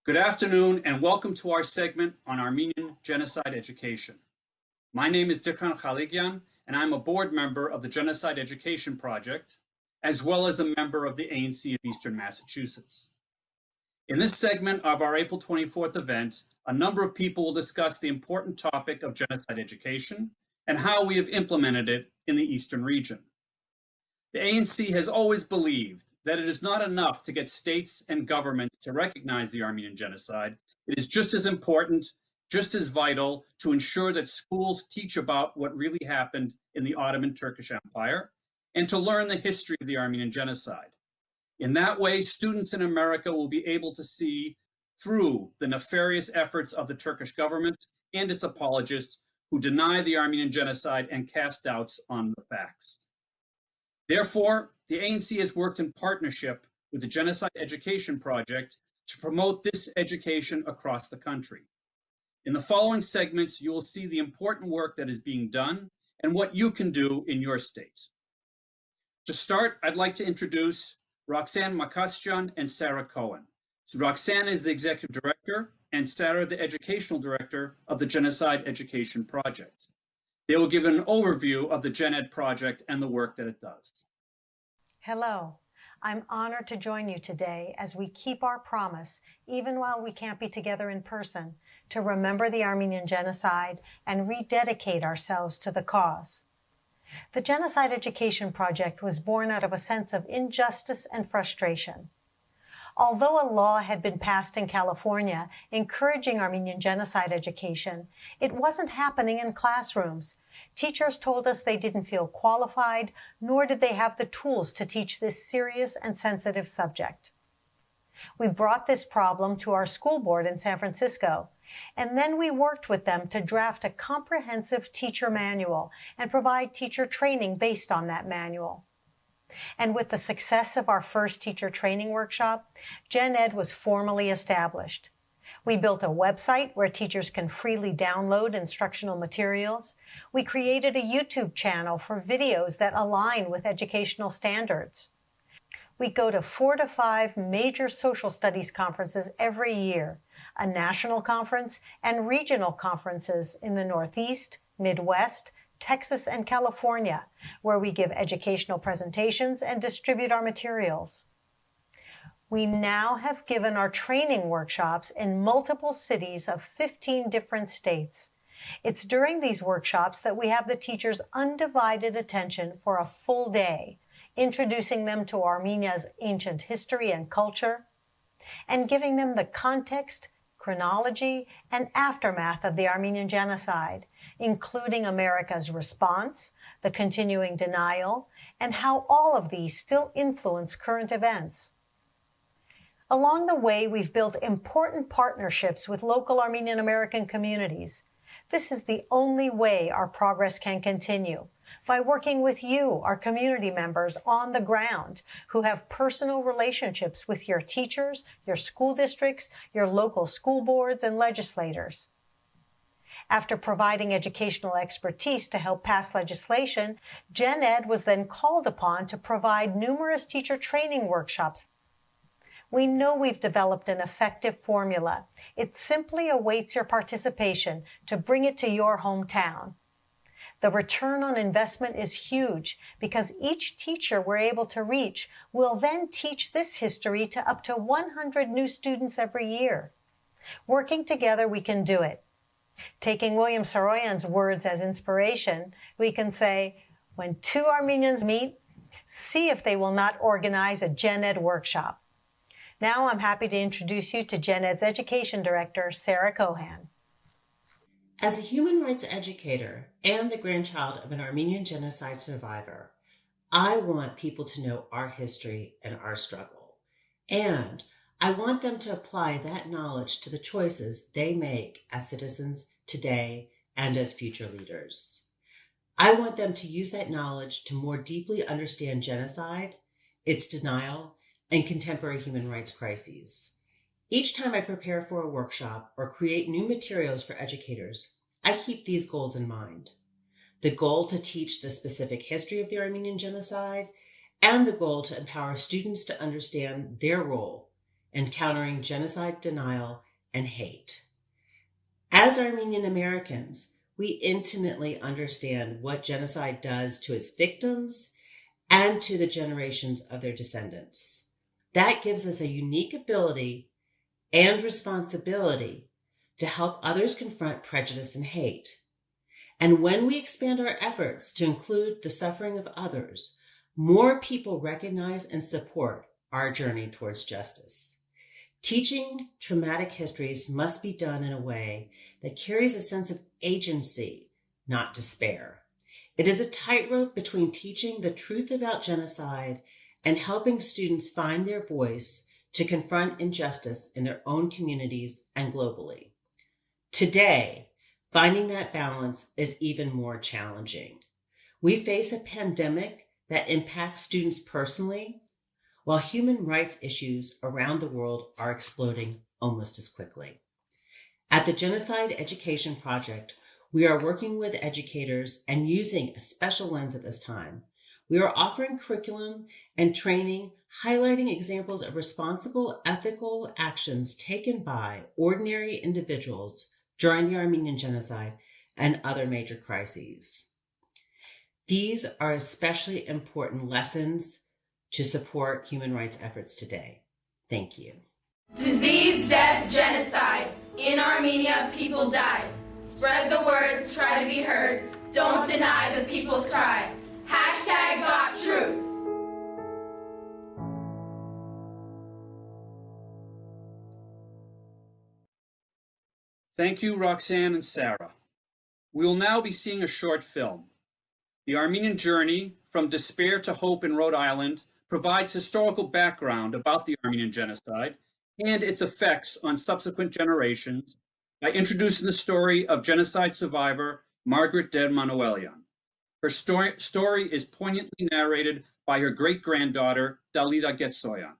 Good afternoon and welcome to our segment on Armenian genocide education. My name is Dirkan Khaligyan and I'm a board member of the Genocide Education Project, as well as a member of the ANC of Eastern Massachusetts. In this segment of our April 24th event, a number of people will discuss the important topic of genocide education and how we have implemented it in the Eastern region. The ANC has always believed that it is not enough to get states and governments to recognize the Armenian genocide. It is just as important, just as vital to ensure that schools teach about what really happened in the Ottoman Turkish Empire and to learn the history of the Armenian genocide. In that way, students in America will be able to see through the nefarious efforts of the Turkish government and its apologists who deny the Armenian genocide and cast doubts on the facts. Therefore, the ANC has worked in partnership with the Genocide Education Project to promote this education across the country. In the following segments, you will see the important work that is being done and what you can do in your state. To start, I'd like to introduce Roxanne Makasjan and Sarah Cohen. So Roxanne is the Executive Director and Sarah the Educational Director of the Genocide Education Project. They will give an overview of the GenEd project and the work that it does. Hello, I'm honored to join you today as we keep our promise, even while we can't be together in person, to remember the Armenian genocide and rededicate ourselves to the cause. The Genocide Education Project was born out of a sense of injustice and frustration. Although a law had been passed in California encouraging Armenian genocide education, it wasn't happening in classrooms. Teachers told us they didn't feel qualified, nor did they have the tools to teach this serious and sensitive subject. We brought this problem to our school board in San Francisco, and then we worked with them to draft a comprehensive teacher manual and provide teacher training based on that manual. And with the success of our first teacher training workshop, GenEd was formally established. We built a website where teachers can freely download instructional materials. We created a YouTube channel for videos that align with educational standards. We go to 4 to 5 major social studies conferences every year, a national conference and regional conferences in the Northeast, Midwest, Texas, and California, where we give educational presentations and distribute our materials. We now have given our training workshops in multiple cities of 15 different states. It's during these workshops that we have the teachers' undivided attention for a full day, introducing them to Armenia's ancient history and culture, and giving them the context, chronology, and aftermath of the Armenian genocide, including America's response, the continuing denial, and how all of these still influence current events. Along the way, we've built important partnerships with local Armenian American communities. This is the only way our progress can continue, by working with you, our community members on the ground, who have personal relationships with your teachers, your school districts, your local school boards, and legislators. After providing educational expertise to help pass legislation, GenEd was then called upon to provide numerous teacher training workshops. We know we've developed an effective formula. It simply awaits your participation to bring it to your hometown. The return on investment is huge because each teacher we're able to reach will then teach this history to up to 100 new students every year. Working together, we can do it. Taking William Saroyan's words as inspiration, we can say, when two Armenians meet, see if they will not organize a GenEd workshop. Now I'm happy to introduce you to GenEd's Education Director, Sarah Cohen. As a human rights educator and the grandchild of an Armenian genocide survivor, I want people to know our history and our struggle. And I want them to apply that knowledge to the choices they make as citizens today and as future leaders. I want them to use that knowledge to more deeply understand genocide, its denial, and contemporary human rights crises. Each time I prepare for a workshop or create new materials for educators, I keep these goals in mind. The goal to teach the specific history of the Armenian genocide, and the goal to empower students to understand their role in countering genocide denial and hate. As Armenian Americans, we intimately understand what genocide does to its victims and to the generations of their descendants. That gives us a unique ability and responsibility to help others confront prejudice and hate. And when we expand our efforts to include the suffering of others, more people recognize and support our journey towards justice. Teaching traumatic histories must be done in a way that carries a sense of agency, not despair. It is a tightrope between teaching the truth about genocide and helping students find their voice to confront injustice in their own communities and globally. Today, finding that balance is even more challenging. We face a pandemic that impacts students personally, while human rights issues around the world are exploding almost as quickly. At the Genocide Education Project, we are working with educators and using a special lens at this time. We are offering curriculum and training, highlighting examples of responsible, ethical actions taken by ordinary individuals during the Armenian Genocide and other major crises. These are especially important lessons to support human rights efforts today. Thank you. Disease, death, genocide. In Armenia, people died. Spread the word, try to be heard. Don't deny the people's cry. Hashtag got truth. Thank you, Roxanne and Sarah. We will now be seeing a short film. The Armenian Journey from Despair to Hope in Rhode Island provides historical background about the Armenian Genocide and its effects on subsequent generations by introducing the story of genocide survivor Margaret Der-Manuelian. Her story is poignantly narrated by her great-granddaughter, Dalida Getsoyan.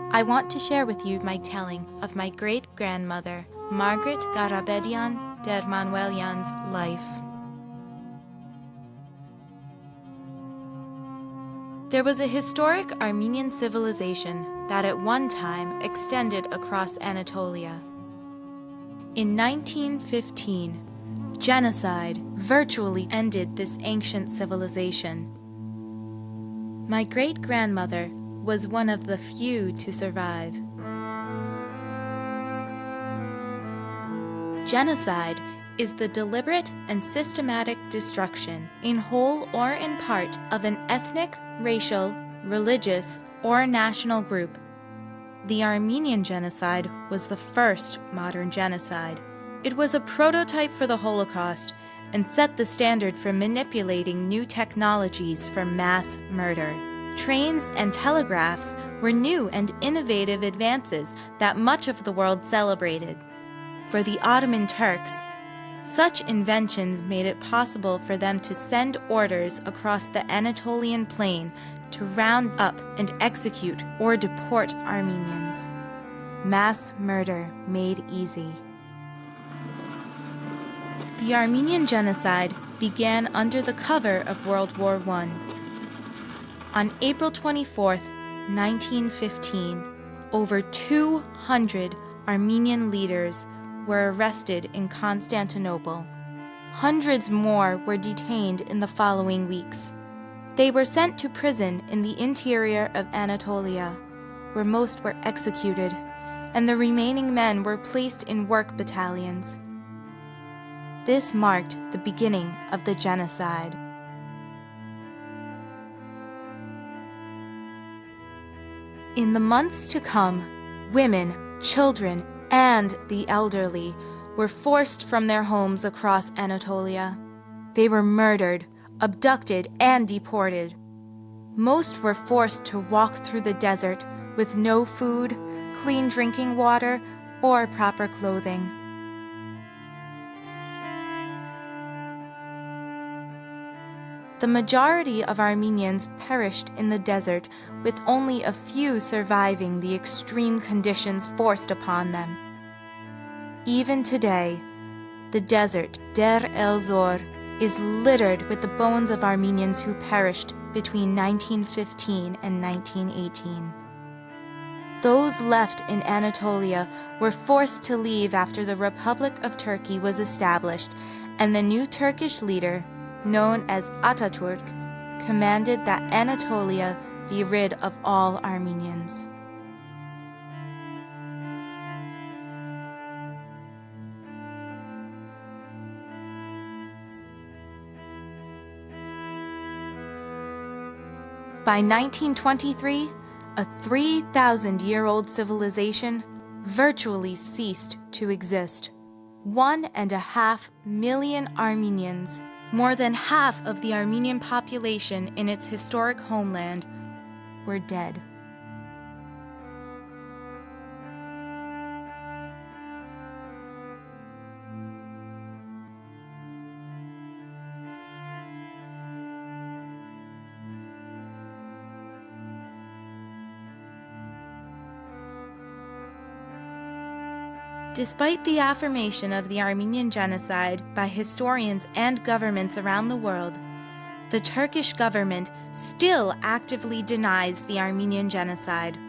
I want to share with you my telling of my great-grandmother, Margaret Garabedian Der-Manuelian's life. There was a historic Armenian civilization that at one time extended across Anatolia. In 1915, genocide virtually ended this ancient civilization. My great-grandmother was one of the few to survive. Genocide is the deliberate and systematic destruction, in whole or in part, of an ethnic, racial, religious, or national group. The Armenian genocide was the first modern genocide. It was a prototype for the Holocaust and set the standard for manipulating new technologies for mass murder. Trains and telegraphs were new and innovative advances that much of the world celebrated. For the Ottoman Turks, such inventions made it possible for them to send orders across the Anatolian plain to round up and execute or deport Armenians. Mass murder made easy. The Armenian genocide began under the cover of World War I. On April 24, 1915, over 200 Armenian leaders were arrested in Constantinople. Hundreds more were detained in the following weeks. They were sent to prison in the interior of Anatolia, where most were executed, and the remaining men were placed in work battalions. This marked the beginning of the genocide. In the months to come, women, children, and the elderly were forced from their homes across Anatolia. They were murdered, abducted, and deported. Most were forced to walk through the desert with no food, clean drinking water, or proper clothing. The majority of Armenians perished in the desert, with only a few surviving the extreme conditions forced upon them. Even today, the desert, Der el-Zor, is littered with the bones of Armenians who perished between 1915 and 1918. Those left in Anatolia were forced to leave after the Republic of Turkey was established, and the new Turkish leader, known as Ataturk, commanded that Anatolia be rid of all Armenians. By 1923, a 3,000-year-old civilization virtually ceased to exist. 1.5 million Armenians, more than half of the Armenian population in its historic homeland, were dead. Despite the affirmation of the Armenian genocide by historians and governments around the world, the Turkish government still actively denies the Armenian genocide.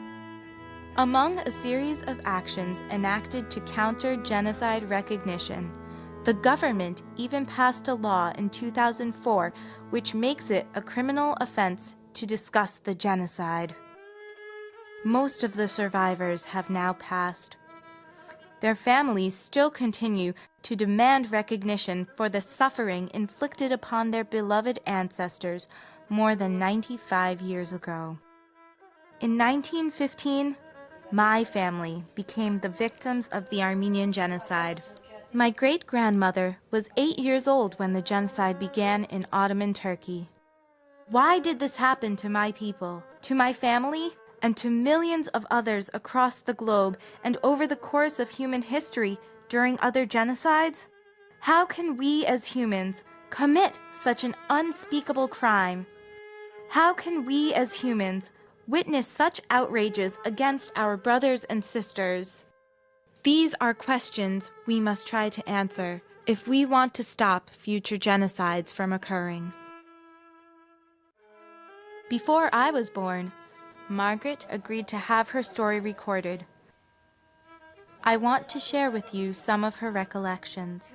Among a series of actions enacted to counter genocide recognition, the government even passed a law in 2004 which makes it a criminal offense to discuss the genocide. Most of the survivors have now passed. Their families still continue to demand recognition for the suffering inflicted upon their beloved ancestors more than 95 years ago. In 1915, my family became the victims of the Armenian genocide. My great-grandmother was 8 years old when the genocide began in Ottoman Turkey. Why did this happen to my people, to my family, and to millions of others across the globe and over the course of human history during other genocides? How can we as humans commit such an unspeakable crime? How can we as humans witness such outrages against our brothers and sisters? These are questions we must try to answer if we want to stop future genocides from occurring. Before I was born, Margaret agreed to have her story recorded. I want to share with you some of her recollections.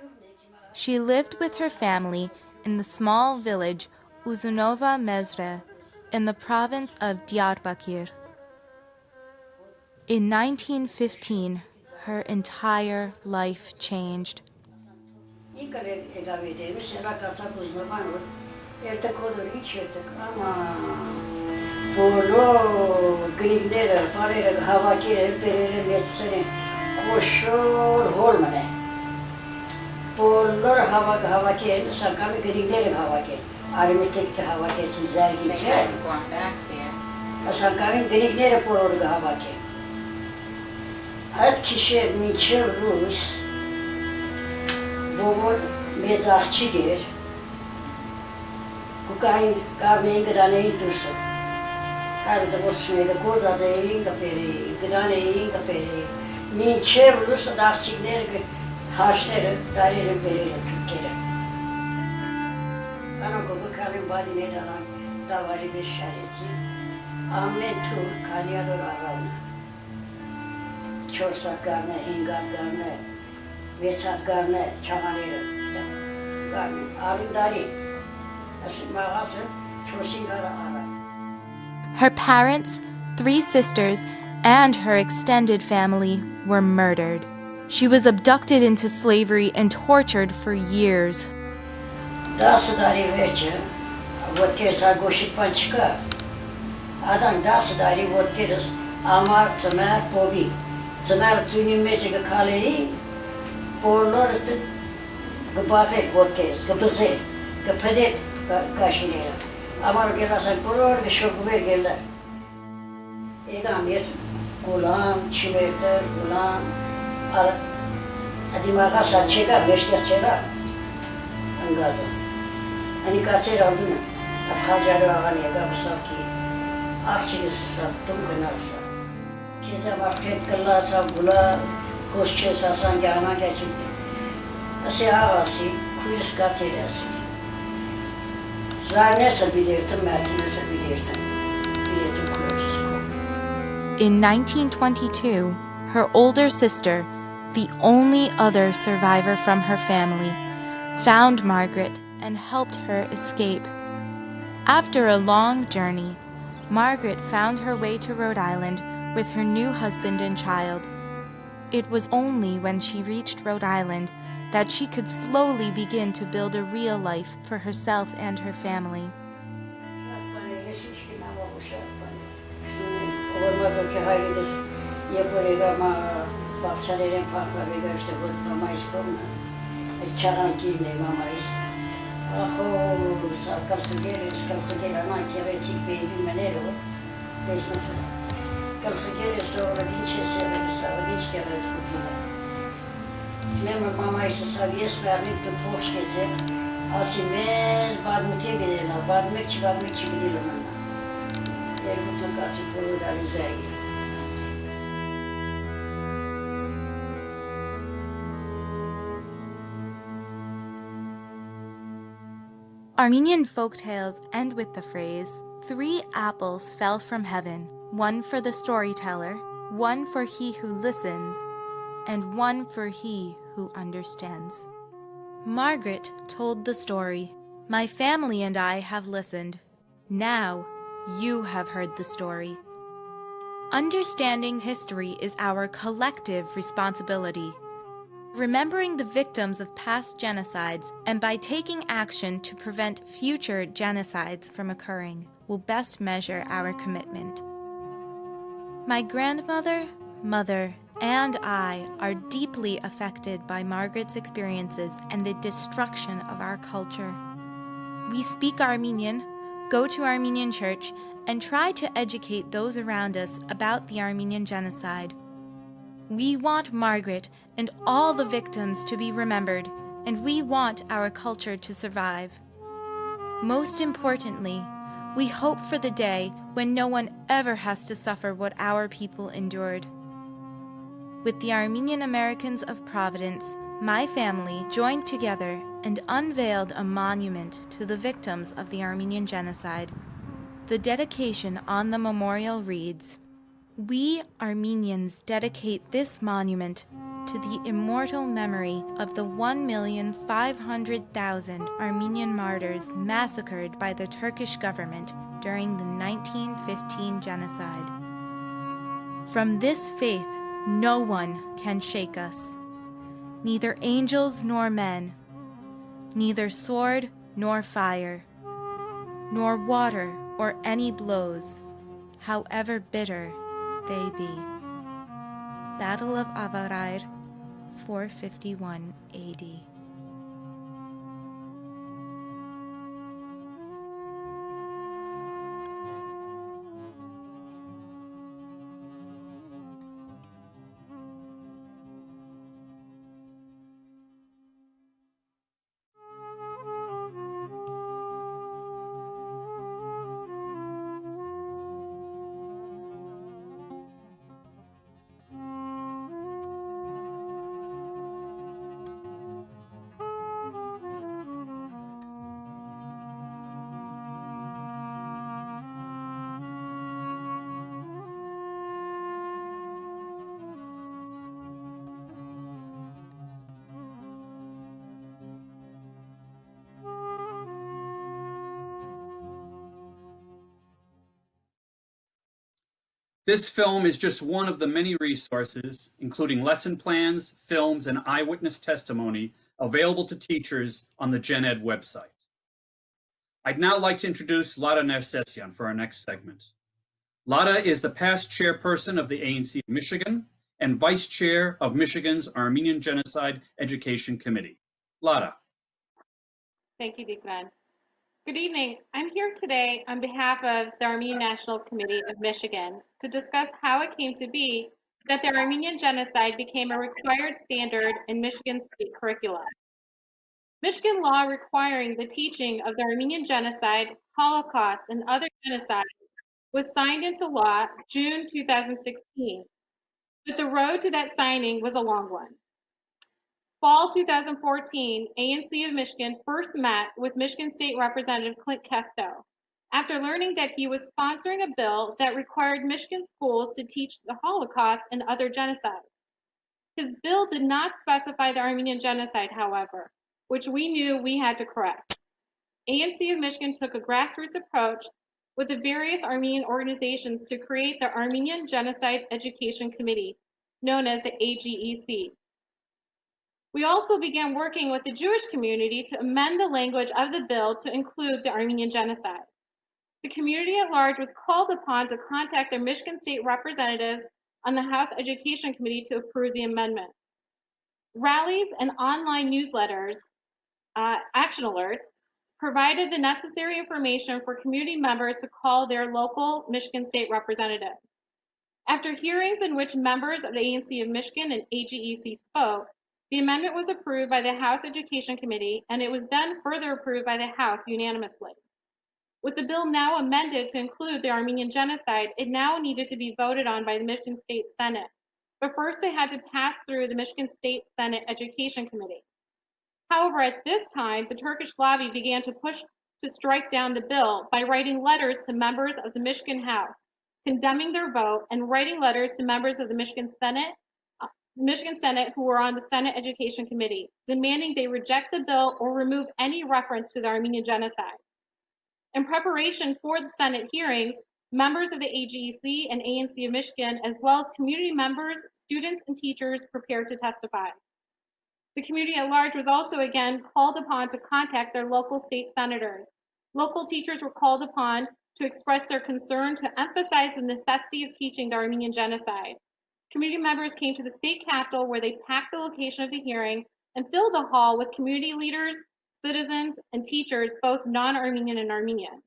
She lived with her family in the small village Uzunova Mezre in the province of Diyarbakir. In 1915, her entire life changed. Բոլոր գրիգները, բարերը հավաքել են, բերել են մեծուցել են, խոշոր հորմն է։ Բոլորը հավաքել են, սակամի գրիգները հավաքել, արիմիտեկը հավաքեցին զարգին չէ։ Սակամին գրիգները բոլորը հավաքել։ Այդ քիշեր մինչև լույս, բովոր մեծ աղջիկ էր, կուկային կարնեին գրանեին դուրսը։ Այդ ոչինը գոզածեին կապերի, գրանեին կապերի, մինչև լույսը աղջիկները հաշները դարերը բերել են թուրքերը։ body made around Tavari Bishariti. Ahmed to Kanyado Aran. Chorsa Garne, Ingat Garne, Vesak Garne, Chamanir Garne, Arindari. As Marasa, Chorsingara Aran. Her parents, 3 sisters, and her extended family were murdered. She was abducted into slavery and tortured for years. Dasadari Vecha, what case I go ship Panchika. Adam Dasadari, what case Amar Tamak Bobi. Tamak Tuni Magic Kali, or Lord Gabake, what case, Gabase, Gapadet, Gashinera. Amar Gelas and Puror, the Shokwe Gilda. Egan, yes, Gulam, Chiveta, Gulam, Adimarasa Chega, Vestia Chega, and Gaza. And you got said, I'll do it. Afhajara, Gabasaki, Archis, Tunganasa. Kisa Market Kalasa, Gula, Kosches, Asangama, Gachi. I say, Arasi, Quis Gatirasi. Zarnessa be there to Matinus be there to In 1922, her older sister, the only other survivor from her family, found Margaret and helped her escape. After a long journey, Margaret found her way to Rhode Island with her new husband and child. It was only when she reached Rhode Island that she could slowly begin to build a real life for herself and her family. Remember, Mama used to say, yes, we are to post it. As you may, Badmutigilla, Badmichigilla. They would look at it for that is Armenian folktales end with the phrase, 3 apples fell from heaven, 1 for the storyteller, 1 for he who listens, and 1 for he who understands. Margaret told the story. My family and I have listened. Now you have heard the story. Understanding history is our collective responsibility. Remembering the victims of past genocides and by taking action to prevent future genocides from occurring will best measure our commitment. My grandmother, mother, and I are deeply affected by Margaret's experiences and the destruction of our culture. We speak Armenian, go to Armenian church, and try to educate those around us about the Armenian genocide. We want Margaret and all the victims to be remembered, and we want our culture to survive. Most importantly, we hope for the day when no one ever has to suffer what our people endured. With the Armenian Americans of Providence, my family joined together and unveiled a monument to the victims of the Armenian genocide. The dedication on the memorial reads, "We Armenians dedicate this monument to the immortal memory of the 1,500,000 Armenian martyrs massacred by the Turkish government during the 1915 genocide. From this faith, no one can shake us, neither angels nor men, neither sword nor fire, nor water or any blows, however bitter they be." Battle of Avarayr, 451 AD. This film is just one of the many resources, including lesson plans, films, and eyewitness testimony available to teachers on the GenEd website. I'd now like to introduce Lara Nersessian for our next segment. Lara is the past chairperson of the ANC of Michigan and vice chair of Michigan's Armenian Genocide Education Committee. Lara. Thank you, Dikran. Good evening. I'm here today on behalf of the Armenian National Committee of Michigan to discuss how it came to be that the Armenian Genocide became a required standard in Michigan's state curriculum. Michigan law requiring the teaching of the Armenian Genocide, Holocaust, and other genocides was signed into law June 2016, but the road to that signing was a long one. Fall 2014, ANC of Michigan first met with Michigan State Representative Clint Kesto after learning that he was sponsoring a bill that required Michigan schools to teach the Holocaust and other genocides. His bill did not specify the Armenian Genocide, however, which we knew we had to correct. ANC of Michigan took a grassroots approach with the various Armenian organizations to create the Armenian Genocide Education Committee, known as the AGEC. We also began working with the Jewish community to amend the language of the bill to include the Armenian Genocide. The community at large was called upon to contact their Michigan State representatives on the House Education Committee to approve the amendment. Rallies and online newsletters, action alerts, provided the necessary information for community members to call their local Michigan State representatives. After hearings in which members of the ANC of Michigan and AGEC spoke, the amendment was approved by the House Education Committee, and it was then further approved by the House unanimously. With the bill now amended to include the Armenian Genocide, it now needed to be voted on by the Michigan State Senate. But first it had to pass through the Michigan State Senate Education Committee. However, at this time, the Turkish lobby began to push to strike down the bill by writing letters to members of the Michigan House, condemning their vote, and writing letters to members of the Michigan Senate who were on the Senate Education Committee, demanding they reject the bill or remove any reference to the Armenian Genocide. In preparation for the Senate hearings, members of the AGEC and ANC of Michigan, as well as community members, students, and teachers prepared to testify. The community at large was also again called upon to contact their local state senators. Local teachers were called upon to express their concern to emphasize the necessity of teaching the Armenian Genocide. Community members came to the state capitol where they packed the location of the hearing and filled the hall with community leaders, citizens, and teachers, both non-Armenian and Armenian.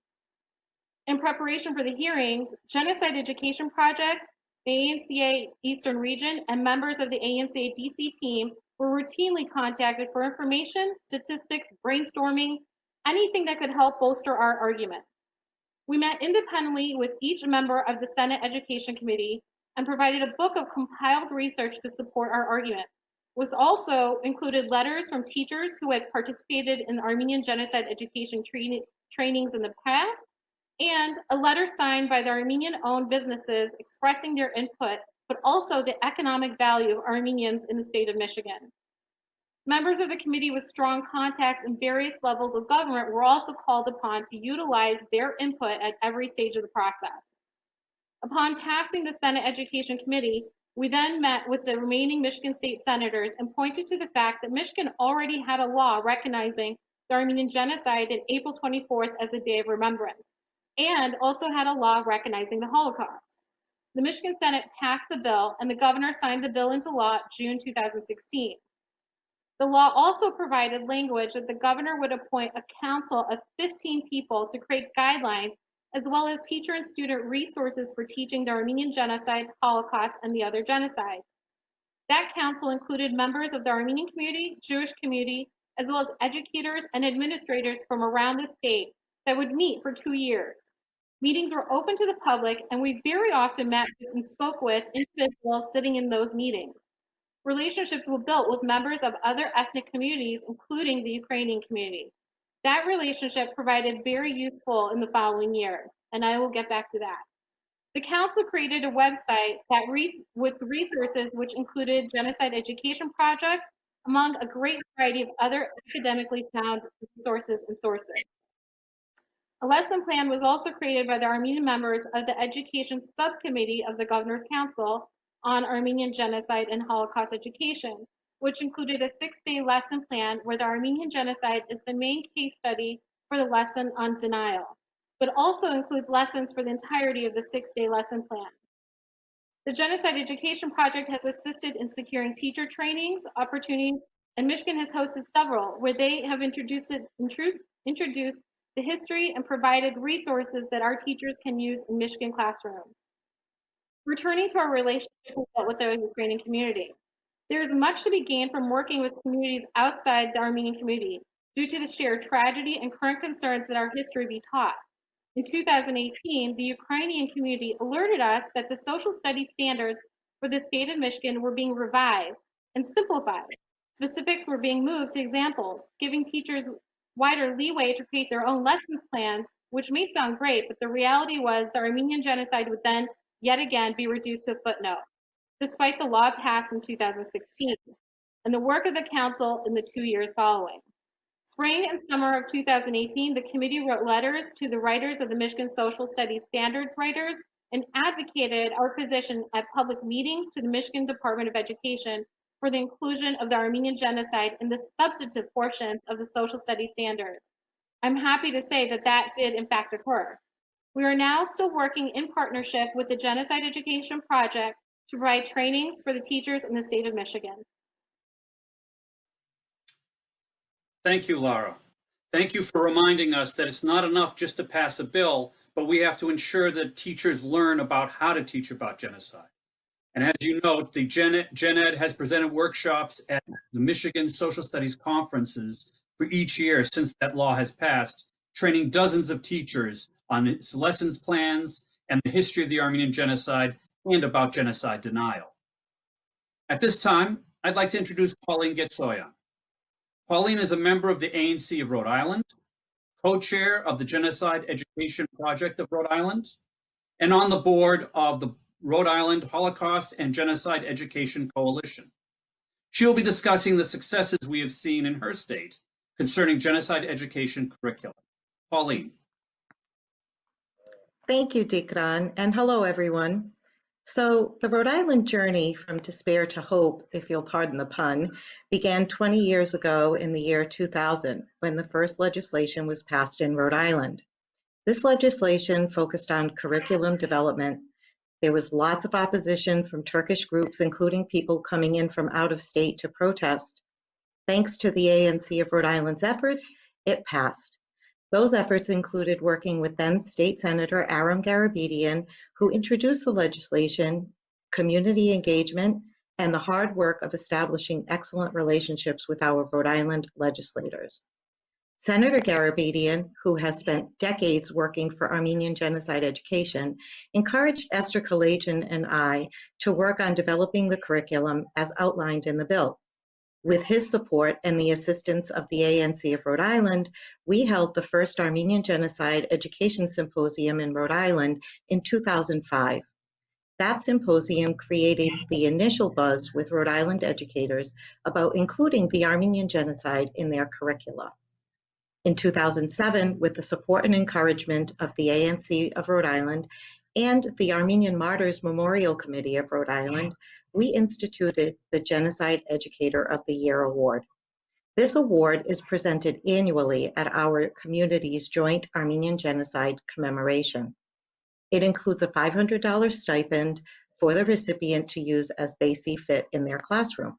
In preparation for the hearings, Genocide Education Project, the ANCA Eastern Region, and members of the ANCA DC team were routinely contacted for information, statistics, brainstorming, anything that could help bolster our argument. We met independently with each member of the Senate Education Committee and provided a book of compiled research to support our arguments. Was also included letters from teachers who had participated in Armenian Genocide education trainings in the past, and a letter signed by the Armenian-owned businesses expressing their input, but also the economic value of Armenians in the state of Michigan. Members of the committee with strong contacts in various levels of government were also called upon to utilize their input at every stage of the process. Upon passing the Senate Education Committee, we then met with the remaining Michigan state senators and pointed to the fact that Michigan already had a law recognizing the Armenian Genocide in April 24th as a day of remembrance, and also had a law recognizing the Holocaust. The Michigan Senate passed the bill, and the governor signed the bill into law June 2016. The law also provided language that the governor would appoint a council of 15 people to create guidelines, as well as teacher and student resources for teaching the Armenian Genocide, Holocaust, and the other genocides. That council included members of the Armenian community, Jewish community, as well as educators and administrators from around the state that would meet for 2 years. Meetings were open to the public, and we very often met and spoke with individuals sitting in those meetings. Relationships were built with members of other ethnic communities, including the Ukrainian community. That relationship provided very useful in the following years, and I will get back to that. The council created a website with resources which included Genocide Education Project, among a great variety of other academically sound resources and sources. A lesson plan was also created by the Armenian members of the Education Subcommittee of the Governor's Council on Armenian Genocide and Holocaust Education, which included a 6-day lesson plan where the Armenian Genocide is the main case study for the lesson on denial, but also includes lessons for the entirety of the 6-day lesson plan. The Genocide Education Project has assisted in securing teacher trainings, opportunities, and Michigan has hosted several where they have introduced the history and provided resources that our teachers can use in Michigan classrooms. Returning to our relationship with the Ukrainian community, there is much to be gained from working with communities outside the Armenian community due to the shared tragedy and current concerns that our history be taught. In 2018, the Ukrainian community alerted us that the social studies standards for the state of Michigan were being revised and simplified. Specifics were being moved to examples, giving teachers wider leeway to create their own lessons plans, which may sound great, but the reality was the Armenian Genocide would then yet again be reduced to a footnote, despite the law passed in 2016, and the work of the council in the 2 years following. Spring and summer of 2018, the committee wrote letters to the writers of the Michigan Social Studies Standards writers and advocated our position at public meetings to the Michigan Department of Education for the inclusion of the Armenian Genocide in the substantive portions of the Social Studies Standards. I'm happy to say that that did in fact occur. We are now still working in partnership with the Genocide Education Project to provide trainings for the teachers in the state of Michigan. Thank you, Lara. Thank you for reminding us that it's not enough just to pass a bill, but we have to ensure that teachers learn about how to teach about genocide. And as you know, the GenEd has presented workshops at the Michigan Social Studies conferences for each year since that law has passed, training dozens of teachers on its lessons plans and the history of the Armenian Genocide and about genocide denial. At this time, I'd like to introduce Pauline Getsoyan. Pauline is a member of the ANC of Rhode Island, co-chair of the Genocide Education Project of Rhode Island, and on the board of the Rhode Island Holocaust and Genocide Education Coalition. She will be discussing the successes we have seen in her state concerning genocide education curriculum. Pauline. Thank you, Dikran, and hello, everyone. So the Rhode Island journey from despair to hope, if you'll pardon the pun, began 20 years ago in the year 2000, when the first legislation was passed in Rhode Island. This legislation focused on curriculum development. There was lots of opposition from Turkish groups, including people coming in from out of state to protest. Thanks to the ANC of Rhode Island's efforts, it passed. Those efforts included working with then State Senator Aram Garabedian, who introduced the legislation, community engagement, and the hard work of establishing excellent relationships with our Rhode Island legislators. Senator Garabedian, who has spent decades working for Armenian genocide education, encouraged Esther Kalajian and I to work on developing the curriculum as outlined in the bill. With his support and the assistance of the ANC of Rhode Island, we held the first Armenian Genocide Education Symposium in Rhode Island in 2005. That symposium created the initial buzz with Rhode Island educators about including the Armenian Genocide in their curricula. In 2007, with the support and encouragement of the ANC of Rhode Island and the Armenian Martyrs Memorial Committee of Rhode Island, we instituted the Genocide Educator of the Year Award. This award is presented annually at our community's joint Armenian Genocide commemoration. It includes a $500 stipend for the recipient to use as they see fit in their classroom.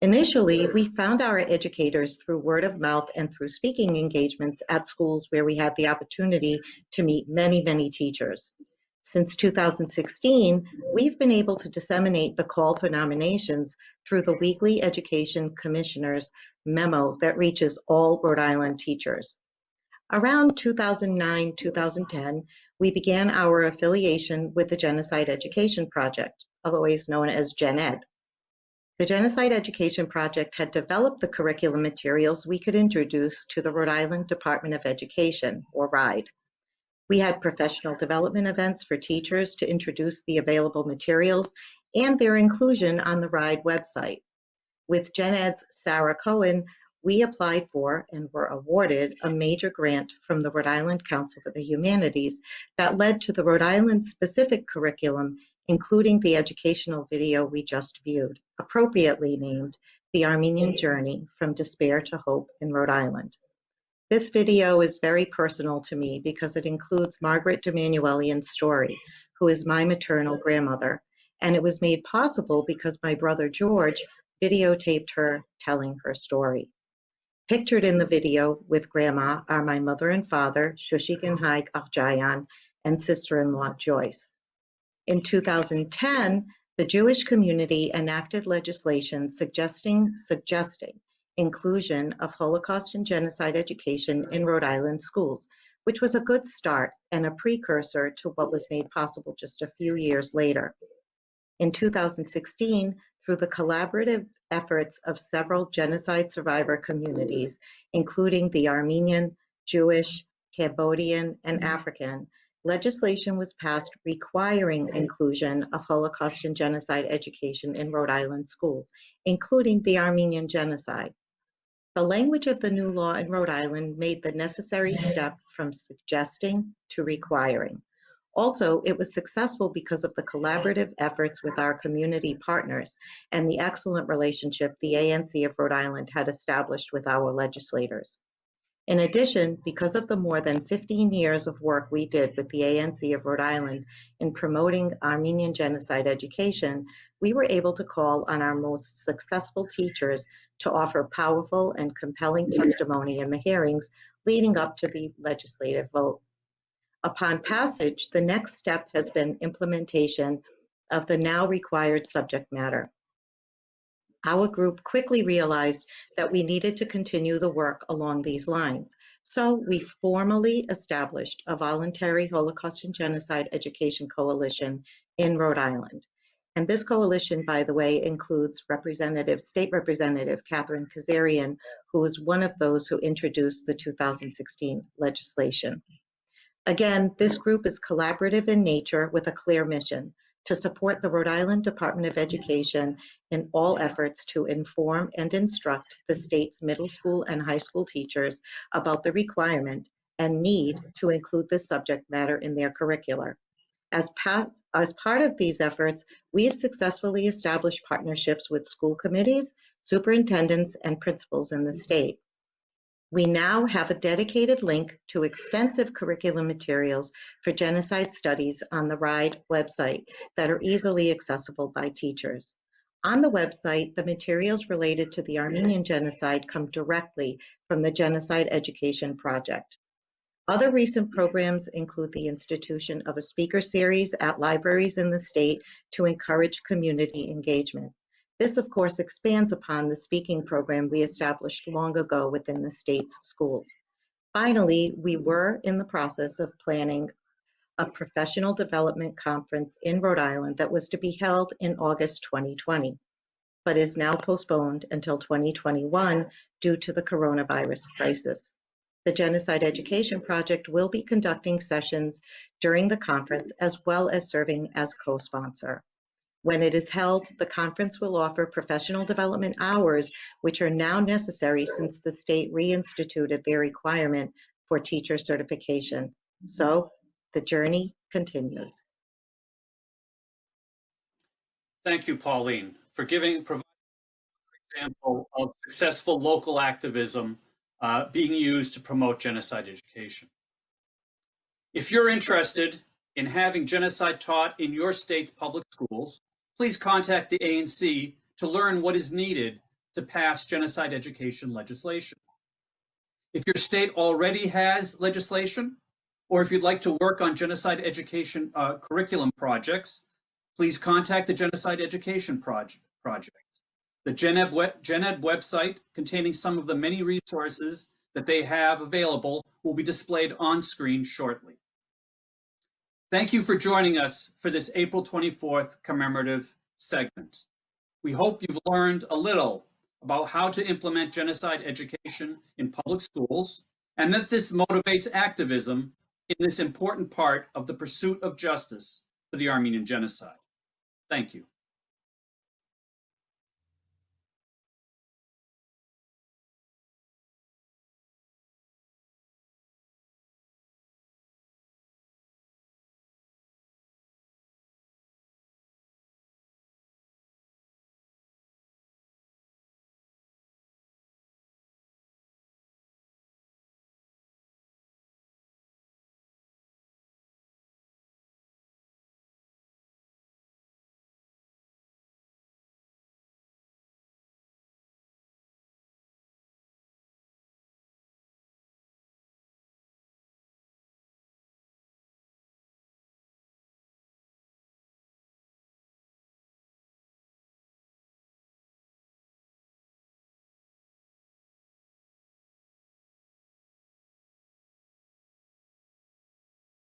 Initially, we found our educators through word of mouth and through speaking engagements at schools where we had the opportunity to meet many, many teachers. Since 2016, we've been able to disseminate the call for nominations through the weekly Education Commissioner's memo that reaches all Rhode Island teachers. Around 2009-2010, we began our affiliation with the Genocide Education Project, otherwise known as GenEd. The Genocide Education Project had developed the curriculum materials we could introduce to the Rhode Island Department of Education, or RIDE. We had professional development events for teachers to introduce the available materials and their inclusion on the RIDE website. With GenEd's Sarah Cohen, we applied for and were awarded a major grant from the Rhode Island Council for the Humanities that led to the Rhode Island specific curriculum, including the educational video we just viewed, appropriately named The Armenian Journey from Despair to Hope in Rhode Island. This video is very personal to me because it includes Margaret DeManuelian's story, who is my maternal grandmother, and it was made possible because my brother George videotaped her telling her story. Pictured in the video with Grandma are my mother and father, Shushik and Haig Arjayan, and sister-in-law Joyce. In 2010, the Jewish community enacted legislation suggesting inclusion of Holocaust and genocide education in Rhode Island schools, which was a good start and a precursor to what was made possible just a few years later. In 2016, through the collaborative efforts of several genocide survivor communities, including the Armenian, Jewish, Cambodian, and African, legislation was passed requiring inclusion of Holocaust and genocide education in Rhode Island schools, including the Armenian genocide. The language of the new law in Rhode Island made the necessary step from suggesting to requiring. Also, it was successful because of the collaborative efforts with our community partners and the excellent relationship the ANC of Rhode Island had established with our legislators. In addition, because of the more than 15 years of work we did with the ANC of Rhode Island in promoting Armenian genocide education, we were able to call on our most successful teachers to offer powerful and compelling testimony in the hearings leading up to the legislative vote. Upon passage, the next step has been implementation of the now required subject matter. Our group quickly realized that we needed to continue the work along these lines, so we formally established a voluntary Holocaust and Genocide Education Coalition in Rhode Island. And this coalition, by the way, includes State Representative Catherine Kazarian, who was one of those who introduced the 2016 legislation. Again, this group is collaborative in nature with a clear mission: to support the Rhode Island Department of Education in all efforts to inform and instruct the state's middle school and high school teachers about the requirement and need to include this subject matter in their curricula. As part of these efforts, we have successfully established partnerships with school committees, superintendents, and principals in the state. We now have a dedicated link to extensive curriculum materials for genocide studies on the RIDE website that are easily accessible by teachers. On the website, the materials related to the Armenian genocide come directly from the Genocide Education Project. Other recent programs include the institution of a speaker series at libraries in the state to encourage community engagement. This, of course, expands upon the speaking program we established long ago within the state's schools. Finally, we were in the process of planning a professional development conference in Rhode Island that was to be held in August 2020, but is now postponed until 2021 due to the coronavirus crisis. The Genocide Education Project will be conducting sessions during the conference as well as serving as co-sponsor. When it is held, the conference will offer professional development hours, which are now necessary since the state reinstituted their requirement for teacher certification. So the journey continues. Thank you, Pauline, for providing an example of successful local activism being used to promote genocide education. If you're interested in having genocide taught in your state's public schools, please contact the ANC to learn what is needed to pass genocide education legislation. If your state already has legislation, or if you'd like to work on genocide education curriculum projects, please contact the Genocide Education Project. The GenEd website, containing some of the many resources that they have available, will be displayed on screen shortly. Thank you for joining us for this April 24th commemorative segment. We hope you've learned a little about how to implement genocide education in public schools, and that this motivates activism in this important part of the pursuit of justice for the Armenian genocide. Thank you.